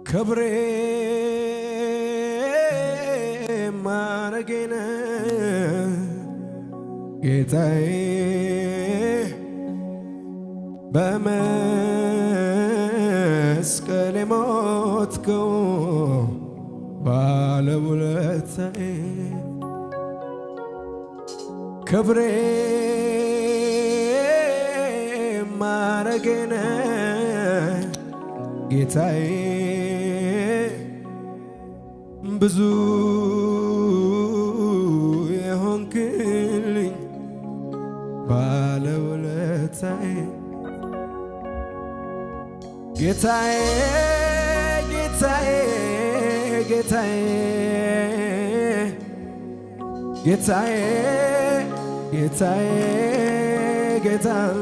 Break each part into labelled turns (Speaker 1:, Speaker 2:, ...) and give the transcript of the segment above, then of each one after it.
Speaker 1: ክብሬ ማረጌነ ጌታዬ በመስቀል የሞትከው ባለውለታዬ ክብሬ ማረጌነ ጌታዬ ብዙ የሆንክልኝ ባለውለታዬ ጌታዬ ጌታዬ ጌታዬ ጌታዬ ጌታዬ ጌታዬ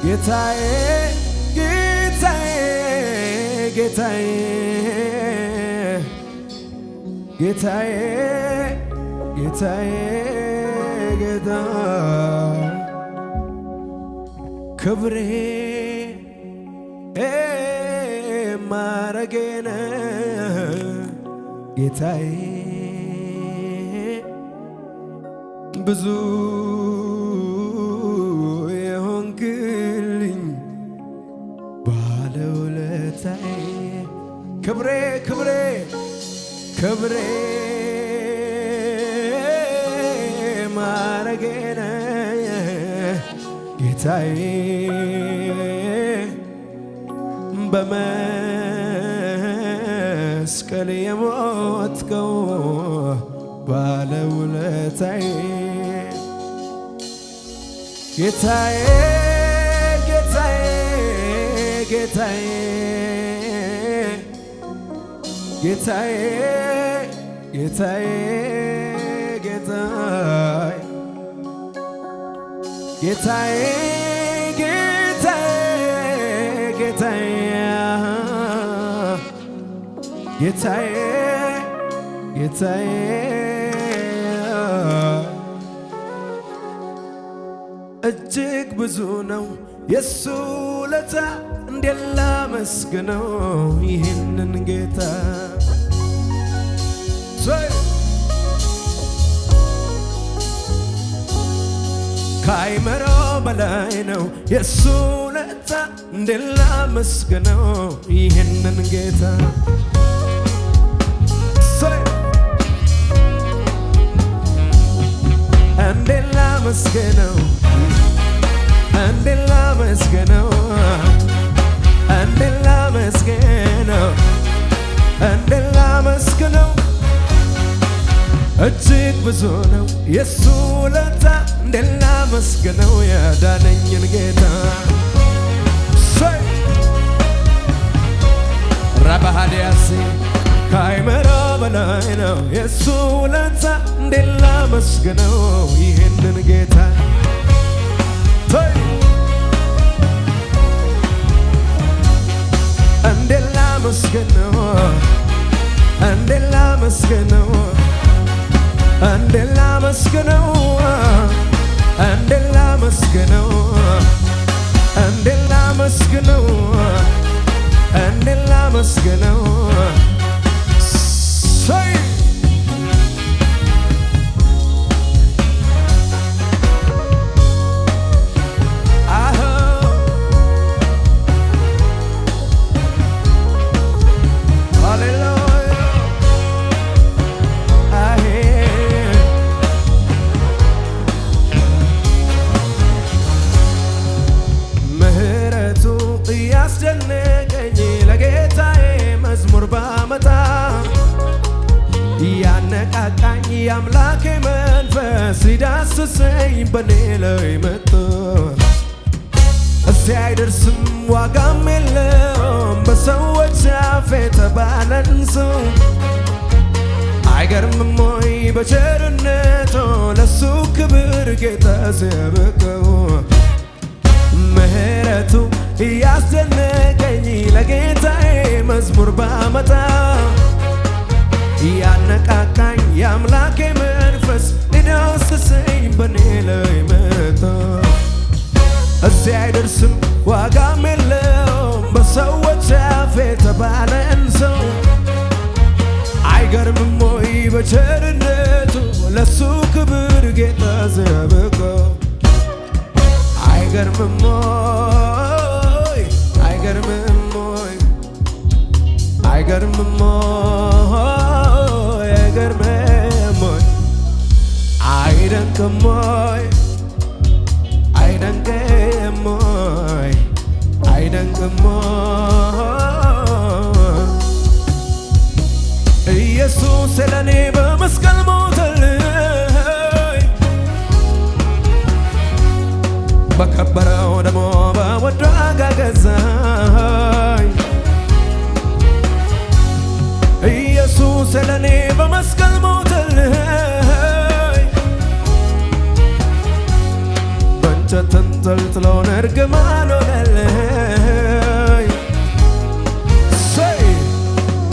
Speaker 1: ጌታዬ ጌታዬ ጌታዬ ጌታዬ ጌታዬ ክብሬ ማረጌነ ጌታዬ ብዙ የሆንክልኝ ባለውለታዬ ክብሬ ክብሬ ክብሬ ማረጌነ ጌታዬ በመስቀል የሞትከው ባለውለታዬ ጌታዬ ጌታዬ ጌታዬ ጌታዬ ጌታዬ ጌታዬ ጌታዬ ጌታዬ ጌታዬ እጅግ ብዙ ነው የሱ ውለታ እንዴት ላመስግነው ይህንን ጌታ ከአይምሮ በላይ ነው የሱ ውለታ እንዴት ላመስግነው ይህንን ጌታ እንዴት ላመስግነው እንዴት ላመስግነው እንዴት ላመስግነው እንዴት ላመስግነው እጅግ ብዙ ነው የሱ ውለታ እንዴት ላመስግነው ያዳነኝን ጌታ ረባሃዲያሲ ከአይምሮ በላይ ነው የሱ ውለታ እንዴት ላመስግነው ይህንን ጌታ እንዴት ላመስግነው እንዴት ላመስግነው እንዴት ላመስግነው እንዴት ላመስግነው እንዴት ላመስግነው እንዴት ላመስግነው ያስደነቀኝ ለጌታዬ መዝሙር ባመጣ ያነቃቃኝ የአምላኬ መንፈስ ሊዳስሰኝ በኔ ላይ መጥቶ እዚያ አይደርስም ዋጋም የለውም በሰዎች አፍ የተባለን ሰው አይገርምም ወይ በቸርነቱ ለሱ ክብር ጌታ ሲያበቃው ምህረቱ ያስደነቀኝ ለጌታዬ መዝሙር ባመጣ ስም ዋጋም የለውም በሰዎች አፍ የተባለን ሰው አይገርምም ወይ በቸርነቱ ለሱ ክብር ጌታ ሲያበቃው አይገርምም ወይ አይገርምም ወይ አይገርምም ወይ አይገርምም ወይ አይደንቅም ወይ አይደንቅም ወይ አይደንቅም ኢየሱስ ስለኔ በመስቀል ሞተልኝ በከበረው ደሙ በውድ ዋጋ ገዛኝ ኢየሱስ ስለኔ በመስቀል ሞተልኝ በእንጨት ተንጠልጥሎ እርግማን ሆነልኝ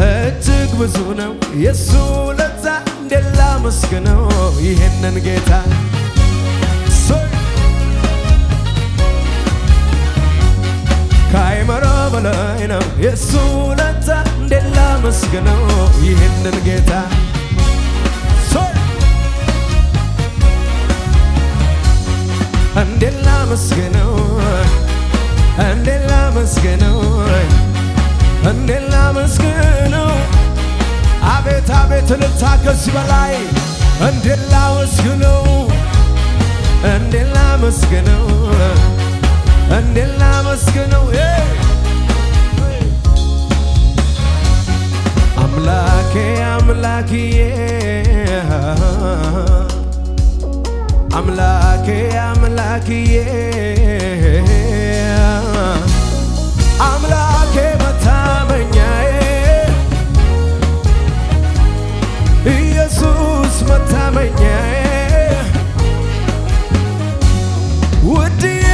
Speaker 1: እጅግ ብዙ ነው የሱ ውለታ እንዴት ላመስግነው ይሄንን ጌታ ከአይምሮ በላይ ነው የሱ ውለታ እንዴት ላመስግነው ይሄንን ጌታ እንዴት ላመስግነው እንዴት ላመስግነው እንዴት ላመስግነው አቤት አቤት እልልታ ከዚህ በላይ እንዴት ላመስግነው እንዴት ላመስግነው እንዴት ላመስግነው አምላኬ አምላክዬ አምላኬ አምላክዬ አምላኬ መታመኛዬ ኢየሱስ መታመኛዬ ውድዬ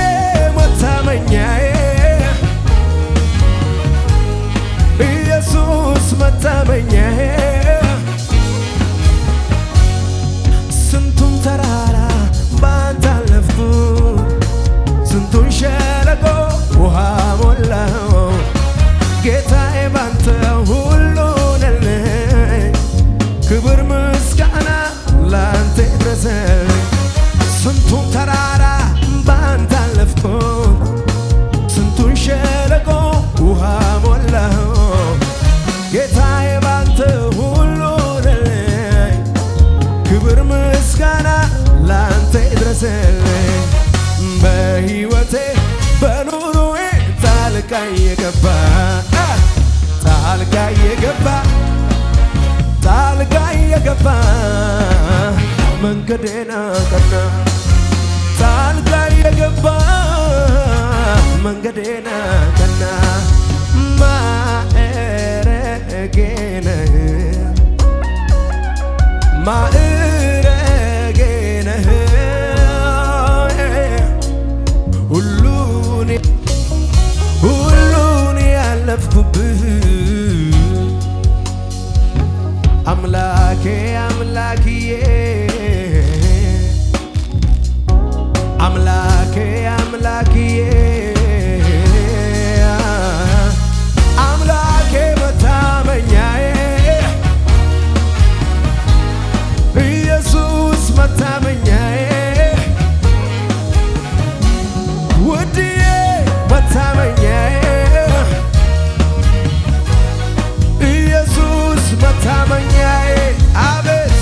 Speaker 1: መታመኛዬ ኢየሱስ መታመኛዬ ስንቱን ተራራ ባንተ አለፍኩ ስንቱን ሸለቆ ውሃ ሞላው ጌታዬ ባንተ ሁሉ ነልኝ ክብር ምስጋና ላንተ ይድረስልኝ ስንቱን ተራራ ባንተ አለፍኩ ስንቱን ሸለቆ ውሃ ሞላው ጌታዬ ባንተ ሁሉ ነልኝ ክብር ምስጋና ላንተ ይድረስልኝ በሕይወቴ በኑሮዬ ጣልቃ የገባ ጣልቃ የገባ ጣልቃ የገባ መንገዴን አቀና ጣልቃ የገባ መንገዴን አቀና ማዕረጌ ነህ ማዕረጌ ነህ ሁሉን ያለፍኩብህ አምላኬ አምላክዬ አምላኬ አምላክዬ አምላኬ መታመኛዬ ኢየሱስ መታመኛዬ ውድዬ መታመኛዬ ኢየሱስ መታመኛዬ አቤት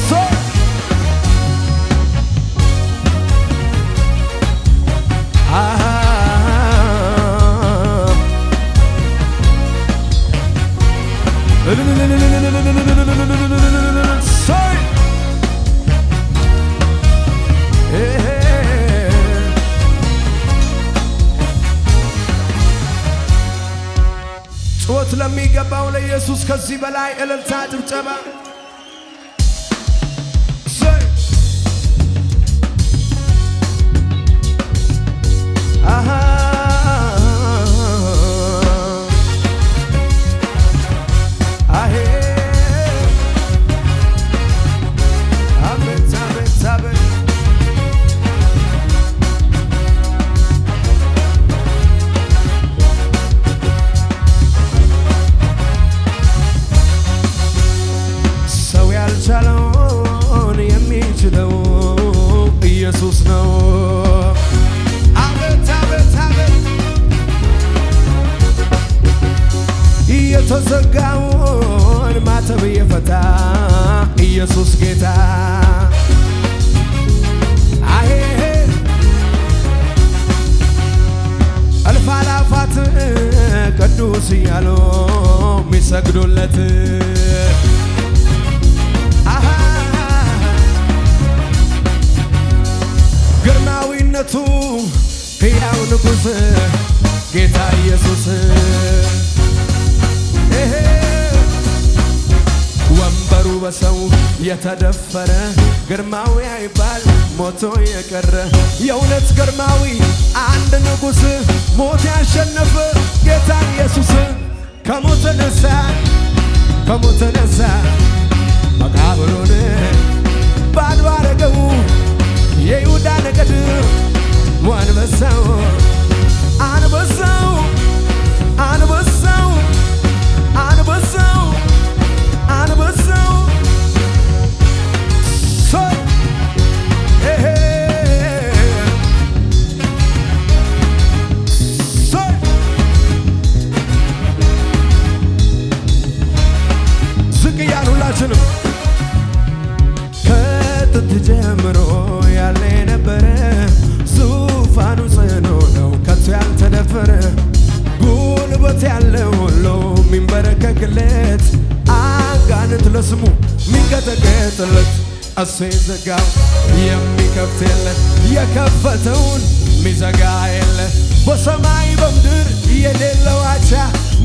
Speaker 1: ጩኸት ለሚገባው ለኢየሱስ ከዚህ በላይ እልልታ ጭብጨባ ግርማዊነቱ ሕያው ንጉሥ ጌታ ኢየሱስ ወንበሩ በሰው የተደፈረ ግርማዊ አይባል ሞቶ የቀረ የእውነት ግርማዊ አንድ ንጉሥ ሞት ያሸነፈ ጌታ ኢየሱስ ከሞት ተነሳ ከሞት ተነሳ መቃብሩን ባዶ አረገው የይሁዳ ነገድ አንበሳው አንበሳው አንበሳው አንበሳው አንበሳው ዝቅ እያልን ሁላችንም ከጥንት ጀምሮ ያለ የነበረ ዙፋኑ ጽኑ ነው ከቶ ያልተደፈረ ጉልበት ያለው ሁሉ ሚንበረከክለት አጋንንት ለስሙ ሚንቀጠቀጥለት እሱ የዘጋው የሚከፍት የለ የከፈተውን ሚዘጋ የለ በሰማይ በምድር የሌለው አቻ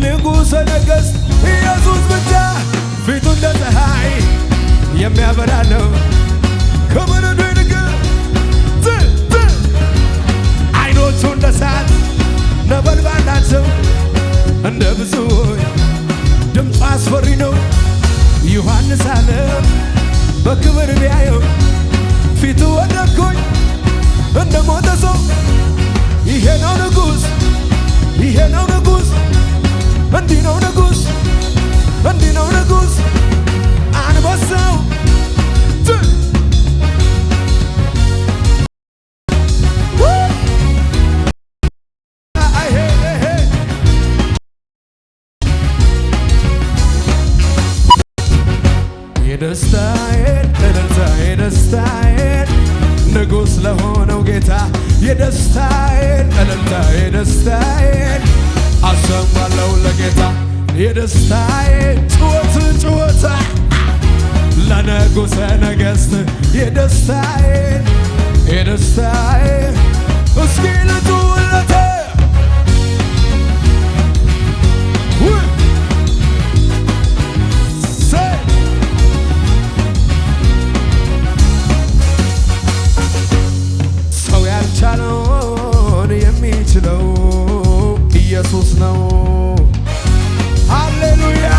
Speaker 1: ንጉሠ ነገሥት ኢየሱስ ብቻ ፊቱ እንደ ፀሐይ የሚያበራ ነው ከበረዶ ይልቅ አይኖቹ እንደ እሳት ነበልባል ናቸው እንደ ብዙዎች ድምፁ አስፈሪ ነው ዮሐንስ አለ በክብር ቢያየው ፊቱ ወደኩኝ እንደ ሞተ ሰው ይሄ ነው ንጉሥ ይሄ ነው ንጉሥ እንዲህ ነው ንጉሥ እንዲህ ነው ንጉሥ አንበሳው የደስታዬን እልልታ የደስታዬን ንጉሥ ለሆነው ጌታ የደስታዬን እልልታ የደስታዬን አሰማለሁ ለጌታ የደስታዬን ጩኸት ለንጉሠ ነገሥት የደስታዬን እስኪ ልጩለት ሰው ያልቻለውን የሚችለው ኢየሱስ ነው። ሃሌሉያ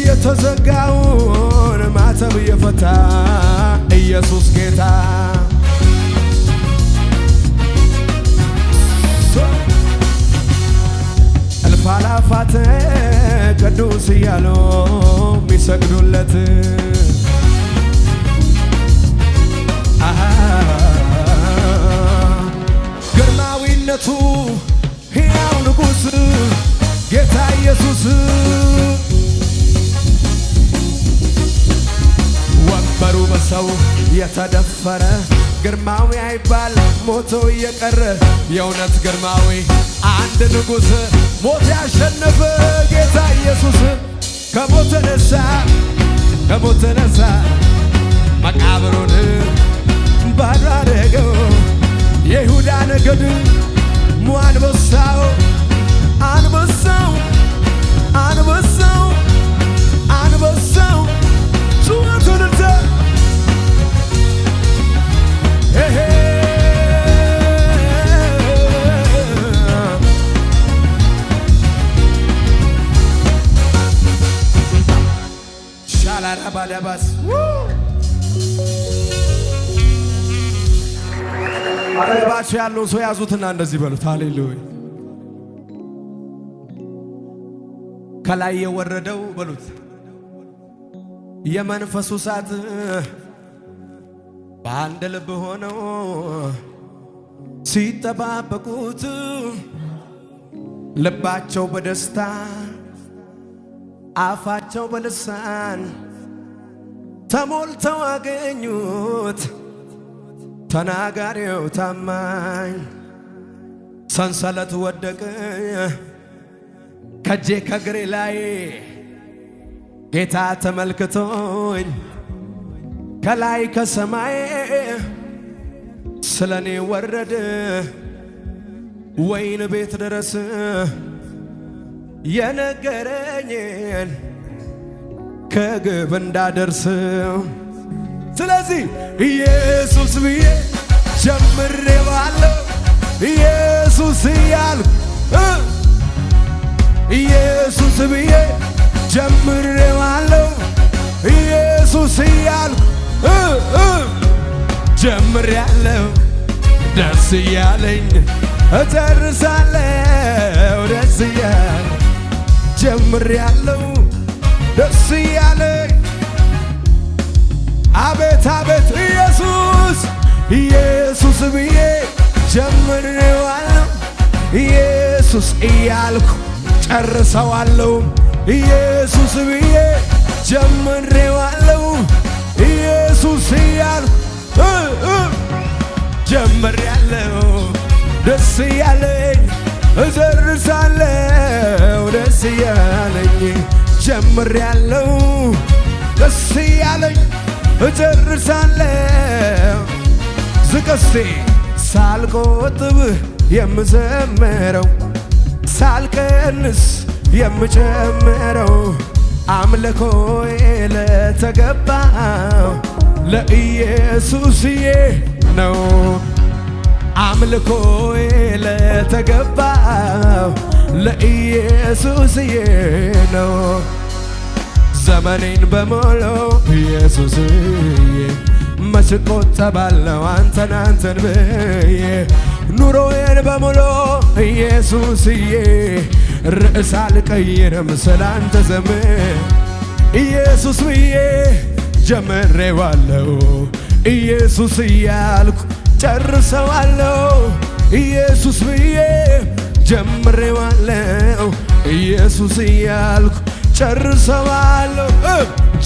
Speaker 1: የተዘጋውን ማተብ የፈታ ኢየሱስ ጌታ እልፍ አእላፋት ቅዱስ እያሉ ሚሰግዱለት ግርማዊነቱ ሕያው ንጉሥ ጌታ ኢየሱስ ወንበሩ በሰው የተደፈረ ግርማዊ አይባል ሞቶ እየቀረ የእውነት ግርማዊ አንድ ንጉሥ ሞት ያሸነፈ ጌታ ኢየሱስ ከሞት ተነሳ መቃብሩን ባዶ አረገው የይሁዳ ነገድ አንበሳው አንበሳው አንበሳው አንበሳው ጩኸቱን ሻላራባዳባስ አጠገባቸው ያለው ሰው ያዙትና እንደዚህ በሉት፣ ሃሌሉያ። ከላይ የወረደው በሉት የመንፈሱ እሳት በአንድ ልብ ሆነው ሲጠባበቁት ልባቸው በደስታ አፋቸው በልሳን ተሞልተው አገኙት። ተናጋሪው ታማኝ ሰንሰለት ወደቀ ከጄ ከግሬ ላይ ጌታ ተመልክቶኝ ከላይ ከሰማይ ስለኔ ወረደ ወይን ቤት ድረስ የነገረኝን ከግብ እንዳደርስ ስለዚህ ኢየሱስ ብዬ ጀምሬዋለሁ ኢየሱስ እያልኩ ኢየሱስ ብዬ ጀምሬዋለሁ ኢየሱስ እያልኩ ጀምሬያለሁ ደስ እያለኝ እጨርሳለሁ ደስ እያለኝ ጀምሬያለሁ ደስ እያለኝ አቤት አቤት ኢየሱስ ኢየሱስ ብዬ ጀምሬዋለሁ ኢየሱስ እያልኩ ጨርሰዋለሁ ኢየሱስ ብዬ ጀምሬዋለሁ ኢየሱስ እያልኩ ጀምሬያለሁ ደስ እያለኝ እጨርሳለሁ ደስ እያለኝ ጀምሬያለሁ ደስ እያለኝ እጨርሳለሁ ዝቀስቴ ሳልቆጥብ የምዘምረው ሳልቀንስ የምጨምረው አምልኮዬ ለተገባው ለኢየሱስዬ ነው አምልኮዬ ለተገባው ለኢየሱስዬ ነው ዘመኔን በሙሉ ኢየሱስዬ መች እቆጠባለሁ አንተን ብዬ ኑሮዬን በሙሉ ኢየሱስዬ ርዕስ አልቀይርም ስላንተ ዘመን ኢየሱስ ብዬ ጀምሬዋለሁ ኢየሱስ እያልኩ ጨርሰዋለሁ ኢየሱስ ብዬ ጀምሬዋለሁ ኢየሱስ እያልኩ ጨርሰዋለሁ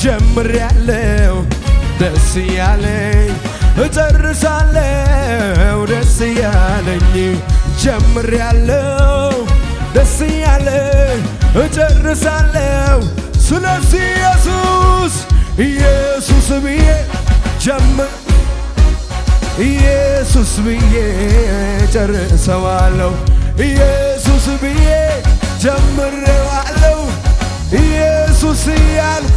Speaker 1: ጀምሬያለሁ ደስ እያለኝ እጨርሳለሁ ደስ እያለኝ ጀምሬያለሁ ደስ እያለኝ እጨርሳለሁ ስለዚህ ኢየሱስ ኢየሱስ ብዬ ኢየሱስ ብዬ ጨርሰዋለሁ ኢየሱስ ብዬ ጀምሬዋለሁ ኢየሱስ እያልኩ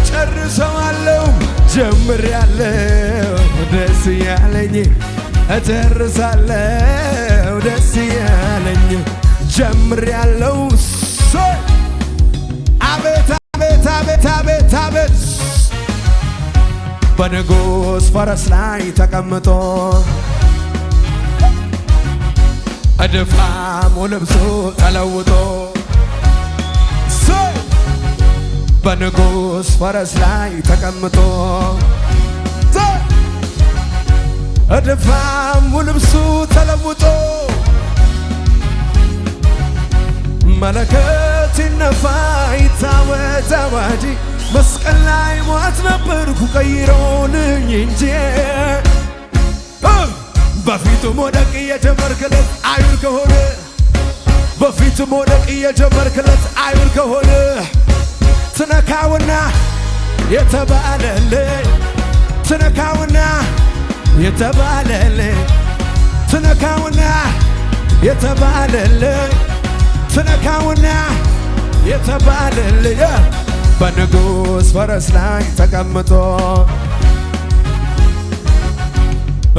Speaker 1: ጨርሰዋለሁ ጀምሬያለሁ ደስ እያለኝ እጨርሳለሁ ደስ እያለኝ ጀምሬያለሁ አቤት አቤት አቤት አቤት አቤት በንጉሥ ፈረስ ላይ ተቀምጦ እድፋሙ ልብሱ ተለውጦ በንጉሥ ፈረስ ላይ ተቀምጦ እድፋሙ ልብሱ ተለውጦ መለከት ይነፋ ይታወጅ አዋጅ መስቀል ላይ ሞት ነበርኩ ቀይሮልኝ እንጂ በፊቱ መውደቅ እየጀመርክለት አይሁድ ከሆነ በፊቱ መውደቅ እየጀመርክለት አይሁድ ከሆነ ትነካውና የተባለልኝ ትነካውና የተባለልኝ ትነካውና የተባለልኝ ትነካውና የተባለልኝ በንጉሥ ፈረስ ላይ ተቀምጦ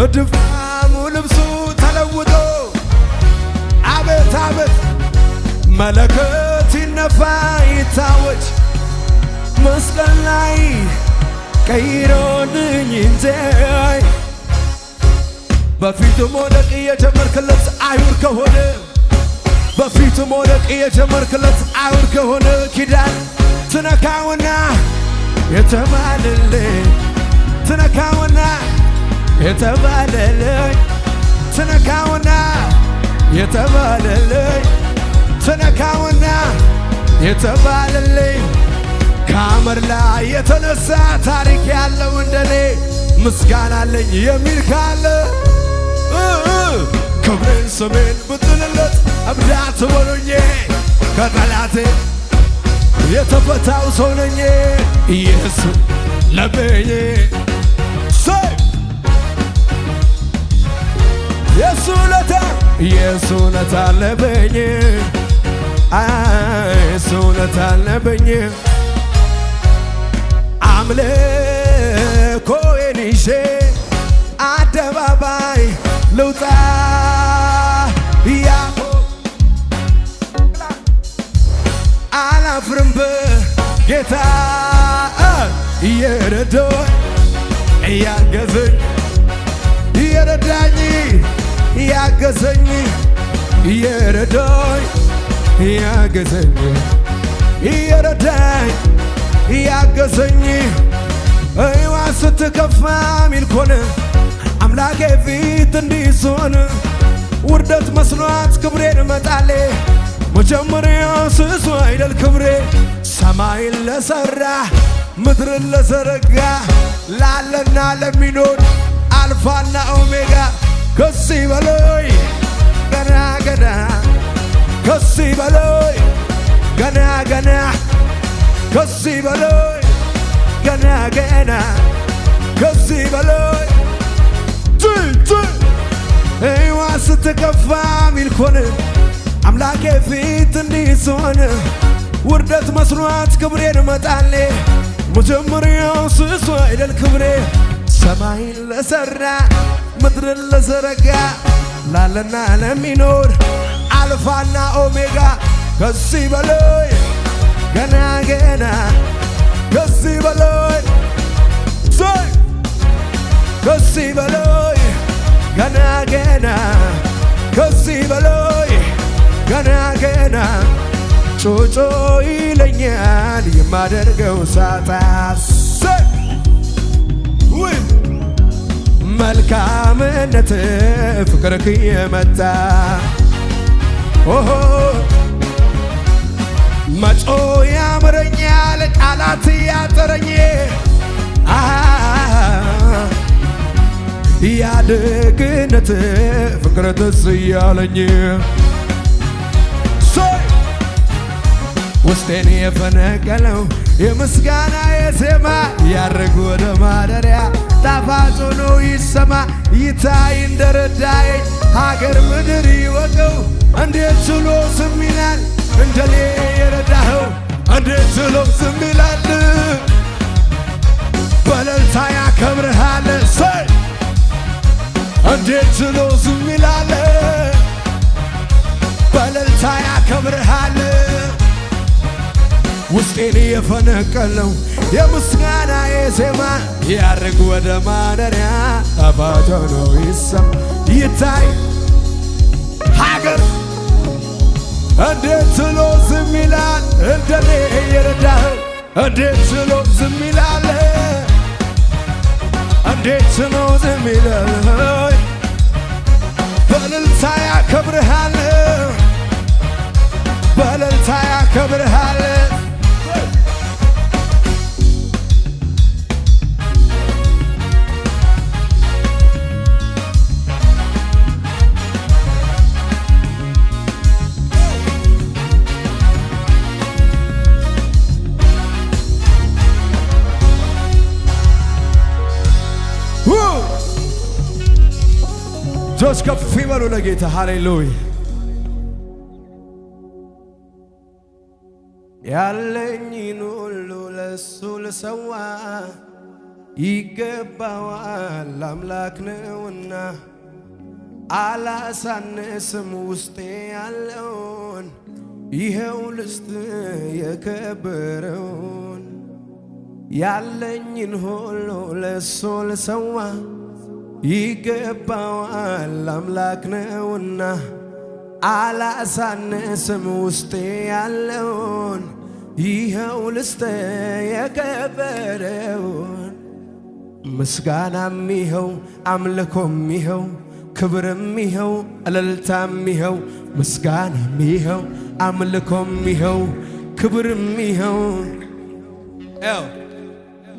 Speaker 1: እድፋሙ ልብሱ ተለውጦ አቤት አቤት መለከት ይነፋ ይታወጅ መስቀል ላይ ቀይሮልኝ እንጂ በፊቱ መውደቅ እየጀመርክለት አይሁድ ከሆነ በፊቱ መውደቅ እየጀመርክለት አይሁድ ከሆነ ኪዳን ትነካውና የተባለልኝ ትነካውና የተባለልኝ ትነካውና የተባለልኝ ትነካውና የተባለልኝ ከአመድ ላይ የተነሳ ታሪክ ያለው እንደኔ ምስጋና አለኝ የሚል ካለ ክብሬን ስሜን ብጥልለት እብዳት በሉኝ ከጠላቴ የተፈታው ሰው ነኝ ኢየሱስ ለበኝ የሱ ውለታ የሱ ውለታ አለብኝ የሱ ውለታ አለብኝ አምልኮዬን ይዤ አደባባይ ልውጣ አላፍርም በጌታ እየረዳኝ እያገዘኝ እየረዳኝ እያገዘኝ እየረዳኝ እያገዘኝ እየረዳኝ እያገዘኝ እይዋ ስትከፋ ሚል ኮነ አምላኬ ፊት እንዲህ ስሆን ውርደት መስሏት ክብሬን መጣሌ መጀመሪያው ስሱ አይደል ክብሬ ሰማይን ለሠራ ምድርን ለዘረጋ ላለና ለሚኖር አልፋና ኦሜጋ ከዚህ በላይ ገና ገና ከዚህ በላይ ገና ገና ከዚህ በላይ ገና ገና ከዚህ በላይ እይዋ ስትከፋ ሚል ኮነ አምላኬ ፊት እንዲህ ስሆን ውርደት መስሏት ክብሬን መጣሌ መጀመሪያው ስሱ አይደል ክብሬ ሰማይን ለሠራ ምድርን ለዘረጋ ላለና ለሚኖር አልፋና ኦሜጋ ከዚህ በላይ ገና ገና ከዚህ በላይ ከዚህ በላይ ገና ገና ከዚህ በላይ ገና ገና ጮጮ ይለኛል የማደርገው ሳጣስ መልካምነት ፍቅርህ የመጣ ኦሆ መጮ ያምረኛል ቃላት ያጠረኝ ያደግነት ፍቅር ትዝ ያለኝ ውስጤን የፈነቀለው የምስጋና የዜማ ያርግ ወደ ማደሪያ ጣፋጭ ሆኖ ይሰማ ይታይ እንደረዳኝ ሀገር ምድር ይወቀው እንዴት ችሎ ዝም ይላል እንደኔ የረዳኸው እንዴት ችሎ ዝም ይላል በእልልታ ያከብርሃል እንዴት ችሎ ዝም ይላል በእልልታ ያከብርሃል ውስጤን የፈነቀለው የምስጋና የዜማ ያርግ ወደ ማደሪያ ጣፋጭ ሆኖ ይሰማ ይታይ ሀገር እንዴት ችሎ ዝም ይላል እንደኔ የረዳኸው እንዴት ችሎ ዝም ይላል እንዴት ችሎ ዝም ይላል በእልልታ ያከብርሃል በእልልታ ያከብርሃል እጆች ከፍ ይበሉ ለጌታ ሃሌሉያ ያለኝን ሁሉ ለሱ ልሰዋ ይገባዋል አምላክ ነውና አላሳነስም ውስጤ ያለውን ይኸው ልስጥ የከበረውን ያለኝን ሁሉ ለሱ ልሰዋ ይገባዋል አምላክ ነውና አላሳነስም ውስጤ ያለውን ይኸው ልስጥ የከበረውን ምስጋናም ይኸው አምልኮም ይኸው ክብርም ይኸው እልልታም ይኸው ምስጋናም ይኸው አምልኮም ይኸው ክብርም ይኸው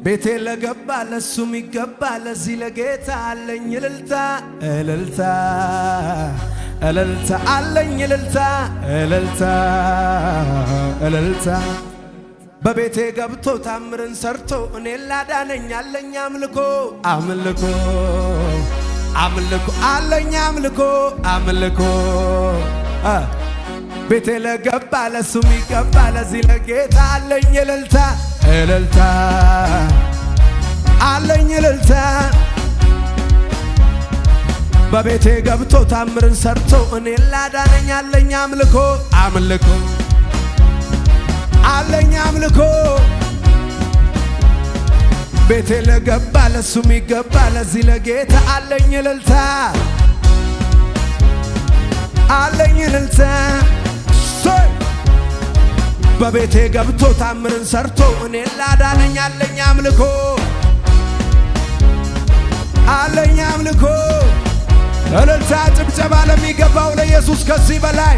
Speaker 1: ቤቴ ለገባ ለሱም ይገባ ለዚህ ለጌታ አለኝ እልልታ እልልታ እልልታ አለኝ እልልታ እልልታ እልልታ በቤቴ ገብቶ ታምርን ሰርቶ እኔን ላዳነኝ አለኝ አምልኮ አምልኮ አምልኮ አለኝ አምልኮ አምልኮ ቤቴ ለገባ ለሱም ይገባ ለዚህ ለጌታ አለኝ እልልታ እልልታ አለኝ እልልታ በቤቴ ገብቶ ታምርን ሰርቶ እኔን ላዳነኝ አለኝ አምልኮ አምልኮ አለኝ አምልኮ ቤቴ ለገባ ለሱም ይገባ ለዚህ ለጌታ አለኝ እልልታ አለኝ እልልታ በቤቴ ገብቶ ታምርን ሰርቶ እኔን ላዳነኝ አለኝ አምልኮ አለኝ አምልኮ እልልታ ጭብጨባ ለሚገባው ለኢየሱስ ከዚህ በላይ